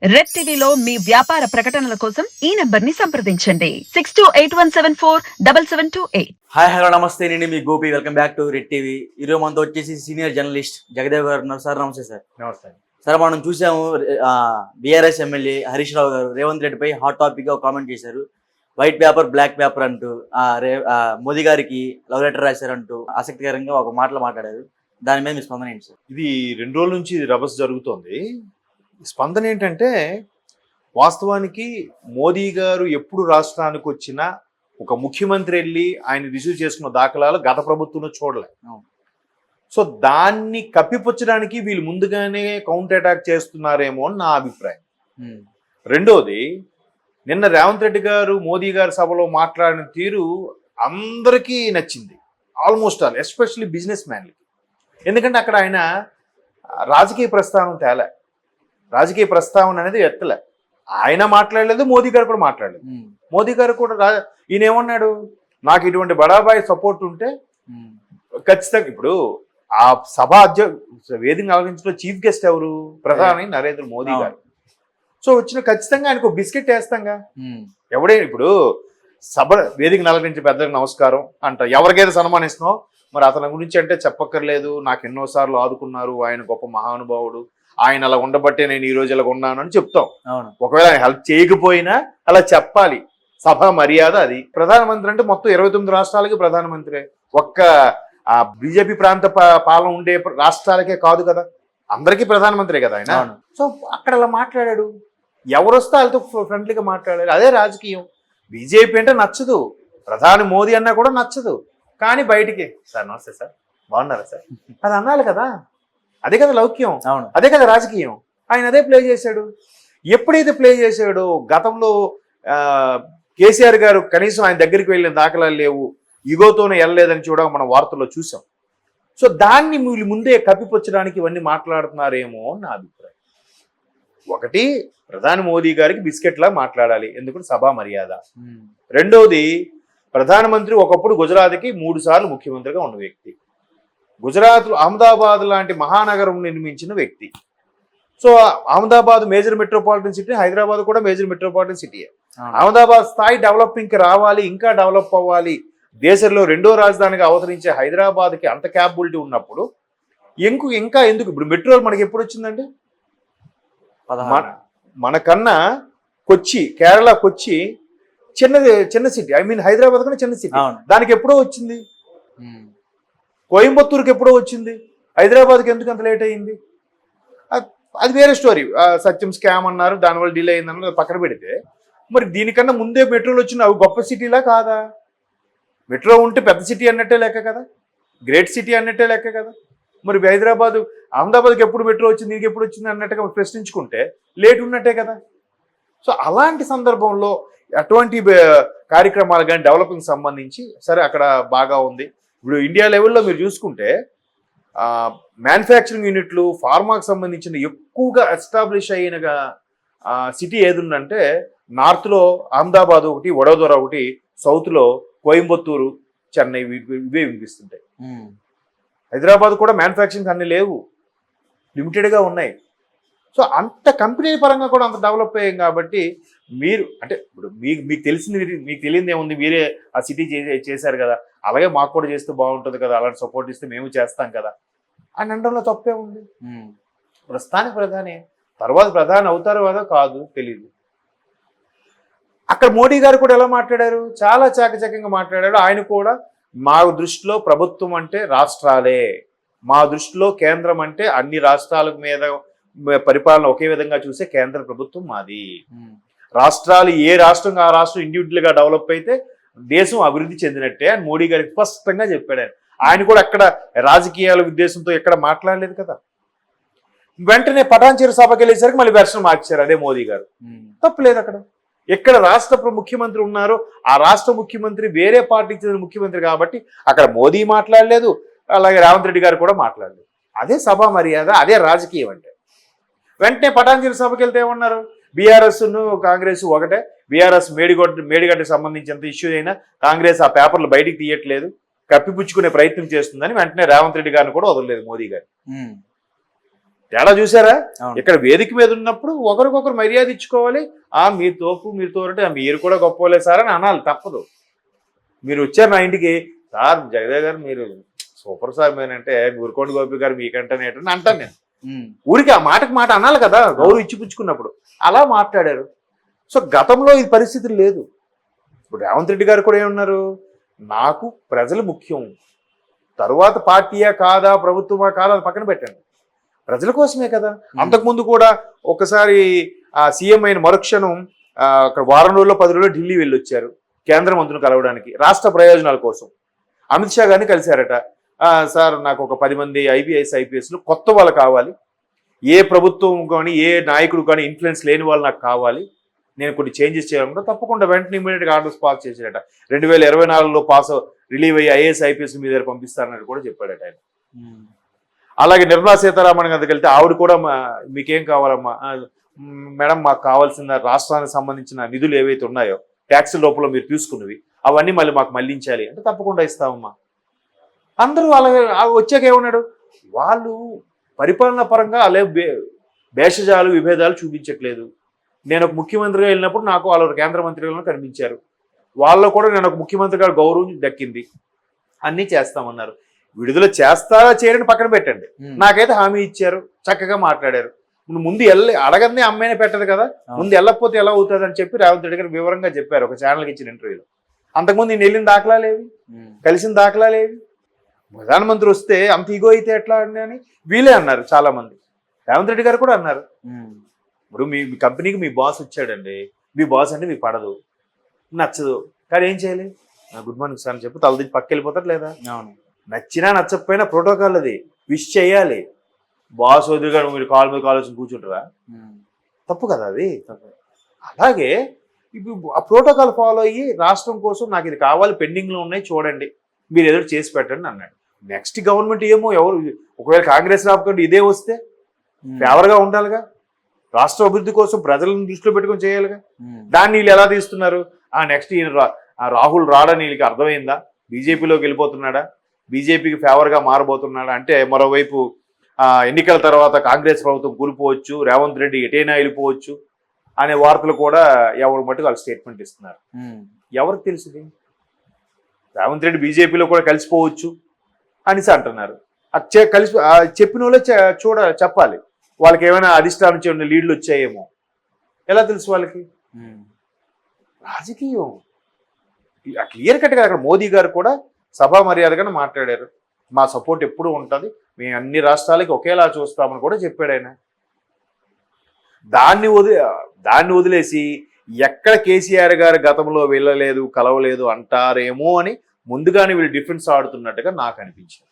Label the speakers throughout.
Speaker 1: Red టీవీలో మీ వ్యాపార ప్రకటనల కోసం ఈ నంబర్ ని సంప్రదించండి 6281747728.
Speaker 2: హాయ్ హలో నమస్తే, నేను మీ Gopi. Welcome back to Red TV. ఈరోజు మనతో వచ్చేసి సీనియర్ జర్నలిస్ట్ జగదేవ్ గారు ఉన్నారు. సార్ నమస్తే. సార్
Speaker 3: నమస్తే
Speaker 2: సార్, మనం చూసాము బీఆర్ఎస్ ఎమ్మెల్యే హరీష్ రావు గారు రేవంత్ రెడ్డిపై హాట్ టాపిక్ గా కామెంట్ చేశారు. వైట్ పేపర్ బ్లాక్ పేపర్ అంటూ మోదీ గారికి లవ్ లెటర్ రాశారంటూ ఆసక్తికరంగా ఒక మాటలు మాట్లాడారు. దాని మీద మీ స్పందన ఏంటి సార్?
Speaker 3: ఇది 2 రోజుల నుంచి రభస జరుగుతోంది. స్పందన ఏంటంటే, వాస్తవానికి మోదీ గారు ఎప్పుడు రాష్ట్రానికి వచ్చినా ఒక ముఖ్యమంత్రి వెళ్ళి ఆయన రిసీవ్ చేసుకున్న దాఖలాలు గత ప్రభుత్వంలో చూడలే. సో దాన్ని కప్పిపుచ్చడానికి వీళ్ళు ముందుగానే కౌంటర్ అటాక్ చేస్తున్నారేమో అని నా అభిప్రాయం. రెండోది, నిన్న రేవంత్ రెడ్డి గారు మోదీ గారి సభలో మాట్లాడిన తీరు అందరికీ నచ్చింది, ఆల్మోస్ట్ ఆల్, ఎస్పెషల్లీ బిజినెస్ మ్యాన్లకి. ఎందుకంటే అక్కడ ఆయన రాజకీయ ప్రస్తావన తేలే, రాజకీయ ప్రస్తావన అనేది ఎత్తలే. ఆయన మాట్లాడలేదు, మోదీ గారు కూడా మాట్లాడలేదు. మోదీ గారు కూడా ఈయన ఏమన్నాడు, నాకు ఇటువంటి బడాబాయి సపోర్ట్ ఉంటే ఖచ్చితంగా. ఇప్పుడు ఆ సభ వేదిక ఆలోచించలో చీఫ్ గెస్ట్ ఎవరు? ప్రధాని నరేంద్ర మోదీ గారు. సో వచ్చిన ఖచ్చితంగా ఆయనకు బిస్కెట్ వేస్తాంగా. ఎవడైనా ఇప్పుడు సభ వేదిక నలగించే పెద్దలకు నమస్కారం అంట, ఎవరికైతే సన్మానిస్తున్నావు మరి అతని గురించి అంటే చెప్పక్కర్లేదు. నాకు ఎన్నోసార్లు ఆదుకున్నారు, ఆయన గొప్ప మహానుభావుడు, ఆయన అలా ఉండబట్టే నేను ఈ రోజు ఇలా ఉన్నాను అని చెప్తాం. ఒకవేళ ఆయన హెల్ప్ చేయకపోయినా అలా చెప్పాలి, సభ మర్యాద అది. ప్రధానమంత్రి అంటే మొత్తం 29 రాష్ట్రాలకి ప్రధానమంత్రి, ఒక్క బీజేపీ ప్రాంత పాలన ఉండే రాష్ట్రాలకే కాదు కదా, అందరికీ ప్రధానమంత్రి కదా ఆయన. సో అక్కడ అలా మాట్లాడాడు, ఎవరొస్తే వాళ్ళతో ఫ్రెండ్లీగా మాట్లాడారు. అదే రాజకీయం. బీజేపీ అంటే నచ్చదు, ప్రధాని మోదీ అన్నా కూడా నచ్చదు, కానీ బయటికి సార్ నమస్తే సార్ బాగున్నారా సార్ అది అన్నాలి కదా. అదే కదా లౌక్యం, అదే కదా రాజకీయం. ఆయన అదే ప్లే చేశాడు. ఎప్పుడైతే ప్లే చేశాడో, గతంలో కేసీఆర్ గారు కనీసం ఆయన దగ్గరికి వెళ్ళిన దాఖలాలు లేవు, ఇగోతోనే వెళ్ళలేదని చూడడం మనం వార్తల్లో చూసాం. సో దాన్ని వీళ్ళు ముందే కప్పిపుచ్చడానికి ఇవన్నీ మాట్లాడుతున్నారేమో అని నా అభిప్రాయం. ఒకటి, ప్రధాని మోదీ గారికి బిస్కెట్లా మాట్లాడాలి, ఎందుకంటే సభా మర్యాద. రెండోది, ప్రధానమంత్రి ఒకప్పుడు గుజరాత్కి 3 సార్లు ముఖ్యమంత్రిగా ఉన్న వ్యక్తి, గుజరాత్ అహ్మదాబాద్ లాంటి మహానగరం నిర్మించిన వ్యక్తి. So Ahmedabad major metropolitan city, Hyderabad కూడా మేజర్ మెట్రోపాలిటన్ సిటీయే. అహ్మదాబాద్ స్థాయి డెవలపింగ్కి రావాలి, ఇంకా డెవలప్ అవ్వాలి, దేశంలో 2వ రాజధానిగా అవతరించే హైదరాబాద్కి అంత క్యాపబిలిటీ ఉన్నప్పుడు ఇంకా ఎందుకు? ఇప్పుడు మెట్రో మనకి ఎప్పుడు వచ్చిందండి? మనకన్నా కొచ్చి, కేరళ కొచ్చి చిన్న సిటీ, ఐ మీన్ హైదరాబాద్ కన్నా చిన్న సిటీ, దానికి ఎప్పుడో వచ్చింది. కోయంబత్తూరుకి ఎప్పుడో వచ్చింది, హైదరాబాద్కి ఎందుకు అంత లేట్ అయ్యింది? అది వేరే స్టోరీ. సత్యం స్కామ్ అన్నారు, దానివల్ల డిలే అయిందన్నారు, పక్కన పెడితే మరి దీనికన్నా ముందే మెట్రోలు వచ్చిన అవి గొప్ప సిటీలా కాదా? మెట్రో ఉంటే పెద్ద సిటీ అన్నట్టే లెక్క కదా, గ్రేట్ సిటీ అన్నట్టే లెక్క కదా. మరి హైదరాబాద్ అహ్మదాబాద్కి ఎప్పుడు మెట్రో వచ్చింది, దీనికి ఎప్పుడు వచ్చింది అన్నట్టుగా ప్రశ్నించుకుంటే లేట్ ఉన్నట్టే కదా. సో అలాంటి సందర్భంలో అటువంటి కార్యక్రమాలు కానీ డెవలపింగ్ సంబంధించి సరే అక్కడ బాగా ఉంది. ఇప్పుడు ఇండియా లెవెల్లో మీరు చూసుకుంటే మ్యానుఫ్యాక్చరింగ్ యూనిట్లు, ఫార్మాకి సంబంధించిన ఎక్కువగా ఎస్టాబ్లిష్ అయిన సిటీ ఏది ఉందంటే నార్త్లో అహ్మదాబాద్ ఒకటి, వడోదర ఒకటి, సౌత్లో కోయంబత్తూరు, చెన్నై, ఇవే వినిపిస్తుంటాయి. హైదరాబాద్ కూడా మ్యానుఫ్యాక్చరింగ్ అన్ని లేవు, లిమిటెడ్గా ఉన్నాయి. సో అంత కంపెనీ పరంగా కూడా అంత డెవలప్ అయ్యాం కాబట్టి మీరు అంటే ఇప్పుడు మీకు తెలియదు ఏముంది, మీరే ఆ సిటీ చేశారు కదా, అలాగే మాకు కూడా చేస్తే బాగుంటుంది కదా, అలాంటి సపోర్ట్ ఇస్తే మేము చేస్తాం కదా అని అనడంలో తప్పే ఉంది. ప్రస్తుతానికి ప్రధాని, తర్వాత ప్రధాని అవుతారో కాదో కాదు తెలియదు. అక్కడ మోడీ గారు కూడా ఎలా మాట్లాడారు, చాలా చాకచక్యంగా మాట్లాడాడు. ఆయన కూడా మా దృష్టిలో ప్రభుత్వం అంటే రాష్ట్రాలే, మా దృష్టిలో కేంద్రం అంటే అన్ని రాష్ట్రాల మీద పరిపాలన ఒకే విధంగా చూసే కేంద్ర ప్రభుత్వం మాది. రాష్ట్రాలు ఏ రాష్ట్రం ఆ రాష్ట్రం ఇండివిజువల్గా డెవలప్ అయితే దేశం అభివృద్ధి చెందినట్టే అని మోడీ గారికి స్పష్టంగా చెప్పాడు. ఆయన కూడా అక్కడ రాజకీయాల ఉద్దేశంతో ఎక్కడ మాట్లాడలేదు కదా. వెంటనే పటాన్చెరు సభకి వెళ్ళేసరికి మళ్ళీ వెర్షన్ మార్చారు అదే మోదీ గారు. తప్పులేదు. అక్కడ ఎక్కడ రాష్ట్ర ముఖ్యమంత్రి ఉన్నారో ఆ రాష్ట్ర ముఖ్యమంత్రి వేరే పార్టీకి చెందిన ముఖ్యమంత్రి కాబట్టి అక్కడ మోదీ మాట్లాడలేదు, అలాగే రేవంత్ రెడ్డి గారు కూడా మాట్లాడలేదు. అదే సభా మర్యాద, అదే రాజకీయం అంటే. వెంటనే పటాన్చెరు సభకి వెళ్తే ఏమన్నారు, బీఆర్ఎస్ను కాంగ్రెస్ ఒకటే, బీఆర్ఎస్ మేడిగడ్డకి సంబంధించినంత ఇష్యూ అయినా కాంగ్రెస్ ఆ పేపర్లు బయటికి తీయట్లేదు, కప్పిపుచ్చుకునే ప్రయత్నం చేస్తుందని వెంటనే రేవంత్ రెడ్డి గారిని కూడా వదలలేదు మోదీ గారు. తేడా చూసారా?
Speaker 2: అవును.
Speaker 3: ఇక్కడ వేదిక మీద ఉన్నప్పుడు ఒకరికొకరు మర్యాద ఇచ్చుకోవాలి. మీరు తోపు మీరు తోరంటే మీరు కూడా గొప్పలే సార్ అని అనాలి, తప్పదు. మీరు వచ్చారు నా ఇంటికి, సార్ జగదేవ్ గారు మీరు సూపర్ సార్ మీరంటే ఊరుకోండి గోపి గారు మీకంటే అంటాను నేను. ఊరికి ఆ మాటకు మాట అనాలి కదా, గౌరవ ఇచ్చిపుచ్చుకున్నప్పుడు. అలా మాట్లాడారు. సో గతంలో ఈ పరిస్థితి లేదు. ఇప్పుడు రేవంత్ రెడ్డి గారు కూడా ఏమన్నారు, నాకు ప్రజలు ముఖ్యం, తరువాత పార్టీయా కాదా ప్రభుత్వమా కాదా అది పక్కన పెట్టండి, ప్రజల కోసమే కదా. అంతకుముందు కూడా ఒకసారి సీఎం అయిన మరుక్షణం అక్కడ వారం రోజుల్లో 10 రోజుల్లో ఢిల్లీ వెళ్ళి వచ్చారు కేంద్ర మంత్రులు కలవడానికి, రాష్ట్ర ప్రయోజనాల కోసం. అమిత్ షా గారిని కలిశారట. సార్ నాకు ఒక 10 మంది IPS IPSలు కొత్త వాళ్ళు కావాలి, ఏ ప్రభుత్వం కానీ ఏ నాయకుడు కానీ ఇన్ఫ్లుయెన్స్ లేని వాళ్ళు నాకు కావాలి, నేను కొన్ని చేంజెస్ చేయాలనుకుంటా, తప్పకుండా వెంటనే ఇమీడియట్గా ఆర్డర్స్ పాస్ చేశారట. 2024లో రిలీవ్ అయ్యి IAS IPS మీ దగ్గర పంపిస్తారన్నట్టు కూడా చెప్పాడట ఆయన. అలాగే నిర్మలా సీతారామన్ గారికి వెళ్తే ఆవిడ కూడా మీకేం కావాలమ్మా, మేడం మాకు కావాల్సిన రాష్ట్రానికి సంబంధించిన నిధులు ఏవైతే ఉన్నాయో ట్యాక్సుల రూపంలో మీరు తీసుకున్నవి అవన్నీ మళ్ళీ మాకు మళ్ళించాలి అంటే తప్పకుండా ఇస్తామమ్మా. అందరూ అలాగే వచ్చాక ఏమన్నాడు, వాళ్ళు పరిపాలన పరంగా అలా భేషజాలు విభేదాలు చూపించట్లేదు. నేను ఒక ముఖ్యమంత్రిగా వెళ్ళినప్పుడు నాకు వాళ్ళు కేంద్ర మంత్రిగా కనిపించారు, వాళ్ళు కూడా నేను ఒక ముఖ్యమంత్రిగా గౌరవం దక్కింది, అన్నీ చేస్తామన్నారు. విడుదల చేస్తారా చేయరని పక్కన పెట్టండి, నాకైతే హామీ ఇచ్చారు, చక్కగా మాట్లాడారు. ముందు అడగందే అమ్మాయినే పెట్టదు కదా, ముందు వెళ్ళకపోతే ఎలా అవుతుంది అని చెప్పి రేవంత్ రెడ్డి గారు వివరంగా చెప్పారు ఒక ఛానల్కి ఇచ్చిన ఇంటర్వ్యూలో. అంతకుముందు నేను వెళ్ళిన దాఖలాలేవి, కలిసిన దాఖలాలేవి, ప్రధానమంత్రి వస్తే అంత ఈగో అయితే ఎట్లా అని వీళ్ళే అన్నారు చాలా మంది. రేవంత్ రెడ్డి గారు కూడా అన్నారు, ఇప్పుడు మీ కంపెనీకి మీ బాస్ వచ్చాడండి, మీ బాస్ అంటే మీకు పడదు, నచ్చదు, కానీ ఏం చేయాలి, గుడ్ మార్నింగ్ సార్ అని చెప్పి తలదించి పక్క వెళ్ళిపోతారు లేదా? నచ్చినా నచ్చకపోయినా ప్రోటోకాల్ అది, విష్ చేయాలి. బాస్ వదిలిగా మీరు కాల్ మీద కాల్ వచ్చి కూర్చుంటారా? తప్పు కదా అది. అలాగే ఇప్పుడు ఆ ప్రోటోకాల్ ఫాలో అయ్యి రాష్ట్రం కోసం నాకు ఇది కావాలి, పెండింగ్లో ఉన్నాయి చూడండి, మీరు ఎదురు చేసి పెట్టండి అన్నాడు. నెక్స్ట్ గవర్నమెంట్ ఏమో ఎవరు, ఒకవేళ కాంగ్రెస్ రాకుండా ఇదే వస్తే ఫేవర్గా ఉండాలిగా, రాష్ట్ర అభివృద్ధి కోసం ప్రజలను దృష్టిలో పెట్టుకొని చేయాలిగా. దాన్ని వీళ్ళు ఎలా తీస్తున్నారు, నెక్స్ట్ ఈయన రాహుల్ రాడని వీళ్ళకి అర్థమైందా, బీజేపీలోకి వెళ్ళిపోతున్నాడా, బీజేపీకి ఫేవర్గా మారబోతున్నాడా అంటే మరోవైపు ఎన్నికల తర్వాత కాంగ్రెస్ ప్రభుత్వం కూలిపోవచ్చు, రేవంత్ రెడ్డి ఎటైనా వెళ్ళిపోవచ్చు అనే వార్తలు కూడా ఎవరి మట్టుకు వాళ్ళు స్టేట్మెంట్ ఇస్తున్నారు. ఎవరికి తెలిసింది, రేవంత్ రెడ్డి బీజేపీలో కూడా కలిసిపోవచ్చు అనేసి అంటున్నారు. కలిసి చెప్పిన వాళ్ళే చెప్పాలి, వాళ్ళకి ఏమైనా అధిష్టానం నుంచి లీడ్లు వచ్చాయేమో ఎలా తెలుసు వాళ్ళకి? రాజకీయం క్లియర్ కట్గా అక్కడ మోదీ గారు కూడా సభా మర్యాదగానే మాట్లాడారు, మా సపోర్ట్ ఎప్పుడు ఉంటుంది, మేము అన్ని రాష్ట్రాలకి ఒకేలా చూస్తామని కూడా చెప్పాడు ఆయన. దాన్ని వదిలేసి ఎక్కడ కేసీఆర్ గారు గతంలో వెళ్ళలేదు కలవలేదు అంటారేమో అని ముందుగానే వీళ్ళు డిఫెన్స్ ఆడుతున్నట్టుగా నాకు అనిపించింది.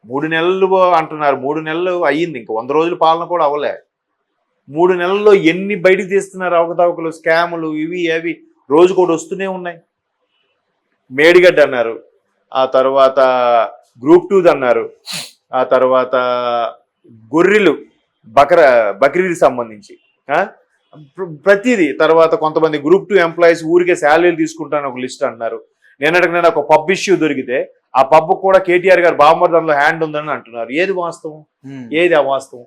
Speaker 3: 3 నెలలు అంటున్నారు, 3 నెలలు అయ్యింది, ఇంక 100 రోజుల పాలన కూడా అవ్వలే. 3 నెలల్లో ఎన్ని బయటికి తీస్తున్నారు అవకతవకలు, స్కాములు, ఇవి అవి రోజుకోటి వస్తూనే ఉన్నాయి. మేడిగడ్డ అన్నారు, ఆ తర్వాత గ్రూప్ 2 అన్నారు, ఆ తర్వాత గొర్రెలు బక్రీకి సంబంధించి ప్రతిదీ, తర్వాత కొంతమంది గ్రూప్ 2 ఎంప్లాయీస్ ఊరికే శాలరీలు తీసుకుంటాను ఒక లిస్ట్ అన్నారు. నేను ఒక పబ్ ఇష్యూ దొరికితే ఆ పబ్ కూడా కేటీఆర్ గారు బామ్మర్ దానిలో హ్యాండ్ ఉందని అంటున్నారు. ఏది వాస్తవం, ఏది అవాస్తవం?